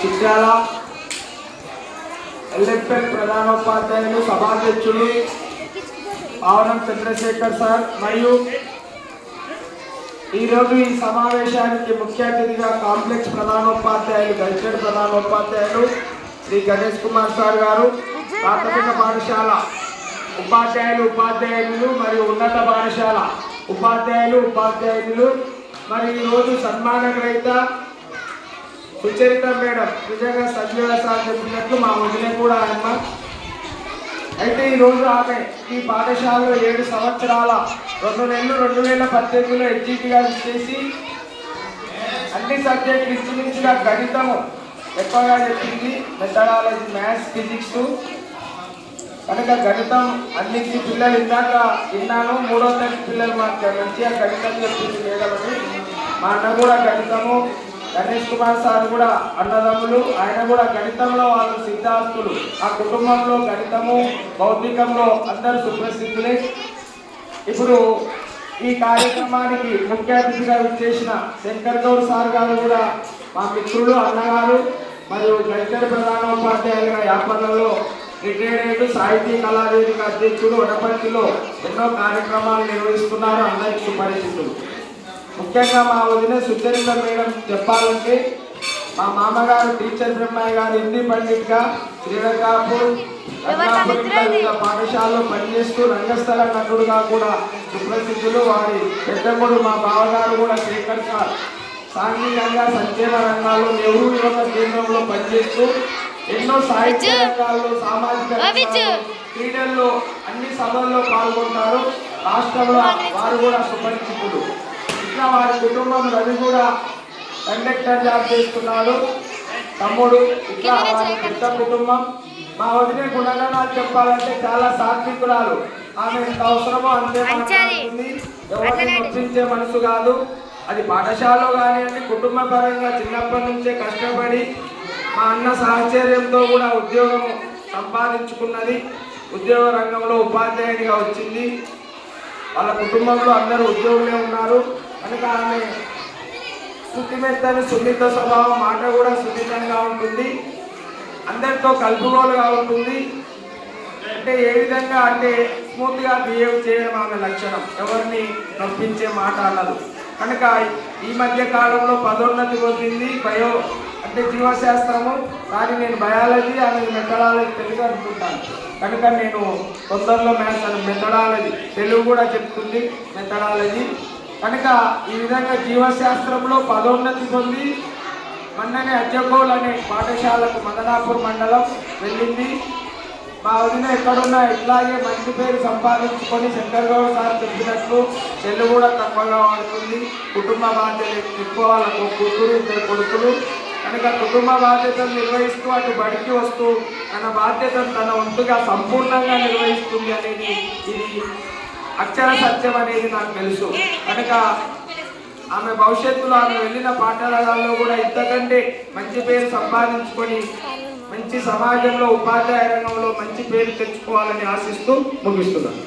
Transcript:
Chityal LFL ప్రధానోపాధ్యాయులు సభాధ్యక్షులు ఆవనం Chandrasekhar sir మరియు ఈరోజు ఈ సమావేశానికి ముఖ్య అతిథిగా కాంప్లెక్స్ ప్రధానోపాధ్యాయులు గైచెడ్ ప్రధానోపాధ్యాయులు శ్రీ గణేష్ కుమార్ సార్ గారు, ప్రాథమిక పాఠశాల ఉపాధ్యాయులు మరియు ఉన్నత పాఠశాల ఉపాధ్యాయులు మరి ఈరోజు సన్మాన గ్రహీత సుచరిత మేడం నిజంగా సజీవసాలు చెప్పినట్లు మా వదిలే కూడా అమ్మ. అయితే ఈరోజు ఆమె ఈ పాఠశాలలో 7 సంవత్సరాల 2 నెలలు 2018లో ఎడ్జిటీగా చేసి అన్ని సబ్జెక్టులు ఇంచుమించుగా గణితము ఎక్కువగా చెప్పింది, మెథడాలజీ, మ్యాథ్స్, ఫిజిక్స్. కనుక గణితం అన్నింటి పిల్లలు ఇందాక విన్నాను, 3వ తరగతి పిల్లలు మాకు మంచిగా గణితం చెప్పింది మేడమని. మా అన్న కూడా గణితము, గణేష్ కుమార్ సార్ కూడా అన్నదమ్ములు, ఆయన కూడా గణితంలో వాళ్ళు సిద్ధాస్తులు. ఆ కుటుంబంలో గణితము భౌతికంలో అందరూ సుప్రసిద్ధులే. ఇప్పుడు ఈ కార్యక్రమానికి ముఖ్య అతిథిగా విచ్చేసిన శంకర్ గౌడ్ సార్ గారు కూడా మా మిత్రులు, అన్నగారు మరియు గైచెడ్ ప్రధానోపాధ్యాయులుగా యాపర్లలో రిటైర్డ్, సాహితీ కళావేదిక అధ్యక్షుడు, వనపర్తిలో ఎన్నో కార్యక్రమాలు నిర్వహిస్తున్నారు, అందరికీ సుపరిచితులు. ముఖ్యంగా మా వదిన సుచరిత మేడం చెప్పాలంటే మా మామగారు టీచర్ బ్రహ్మయ్య గారు హిందీ పండిట్గా శ్రీరంగాపూర్ పాఠశాలలో పనిచేస్తూ రంగస్థల నటుడుగా కూడా సుప్రసిద్ధులు. వారి పెద్దమ్మడు మా బావగారు కూడా శేఖర్ సార్ సాంఘికంగా సంక్షేమ రంగాల్లో నెహ్రూ యువత కేంద్రంలో పనిచేస్తూ ఎన్నో సాహిత్య రంగాల్లో, సామాజిక క్రీడల్లో అన్ని సభల్లో పాల్గొంటారు. రాష్ట్రంలో వారు కూడా సుపరిచితులు. ఇట్లా వారి కుటుంబం రవి కూడా కండక్టర్ జాబ్ చేస్తున్నాడు, తమ్ముడు. ఇట్లా వారి పెద్ద కుటుంబం. మా వదిలే గుణగణాలు చెప్పాలంటే చాలా సాత్వికురాలు. ఆమె ఎంత అవసరమో అంతే మాట్లాడుతుంది, ఎవరిని నొప్పించే మనసు కాదు. అది పాఠశాలలో కానివ్వండి, కుటుంబ పరంగా చిన్నప్పటి నుంచే కష్టపడి మా అన్న సాహచర్యంతో కూడా ఉద్యోగం సంపాదించుకున్నది. ఉద్యోగ రంగంలో ఉపాధ్యాయునిగా వచ్చింది. వాళ్ళ కుటుంబంలో అందరూ ఉద్యోగులే ఉన్నారు. కనుక ఆమె శుద్ధిమెత్తని సున్నిత స్వభావం, మాట కూడా సున్నితంగా ఉంటుంది, అందరితో కలుపుగోలుగా ఉంటుంది. అంటే ఏ విధంగా అంటే స్మూత్గా బిహేవ్ చేయడం ఆమె లక్షణం, ఎవరిని నొప్పించే మాట అన్నది. కనుక ఈ మధ్య కాలంలో పదోన్నతి పొందింది. బయో అంటే జీవశాస్త్రము, కానీ నేను బయాలజీ అని మెథడాలజీ తెలుగు అనుకుంటాను. కనుక నేను తొందరలో మ్యాథ్స్ అని మెథడాలజీ తెలుగు కూడా చెప్తుంది మెథడాలజీ. కనుక ఈ విధంగా జీవశాస్త్రంలో పదోన్నతి పొంది మొన్ననే అజ్జకోల్ అనే పాఠశాలకు మదనాపూర్ మండలం వెళ్ళింది. మా వదిన ఎక్కడున్నా ఇట్లాగే మంచి పేరు సంపాదించుకొని శంకర్ గౌడ్ సార్ చెప్పినట్లు చెల్లు కూడా తక్కువగా వాడుతుంది. కుటుంబ బాధ్యతలు ఎక్కువ, వాళ్ళకు కూతురు 2 కొడుకులు. కనుక కుటుంబ బాధ్యతలు నిర్వహిస్తూ అటు బడికి వస్తూ తన బాధ్యతను తన వంతుగా సంపూర్ణంగా నిర్వహిస్తుంది అనేది ఇది అక్షర సత్యం అనేది నాకు తెలుసు. కనుక ఆమె భవిష్యత్తులో ఆమె వెళ్ళిన పాఠశాలలో కూడా ఇంతకంటే మంచి పేరు సంపాదించుకొని మంచి సమాజంలో ఉపాధ్యాయ రంగంలో మంచి పేరు తెచ్చుకోవాలని ఆశిస్తూ ముగిస్తున్నాను.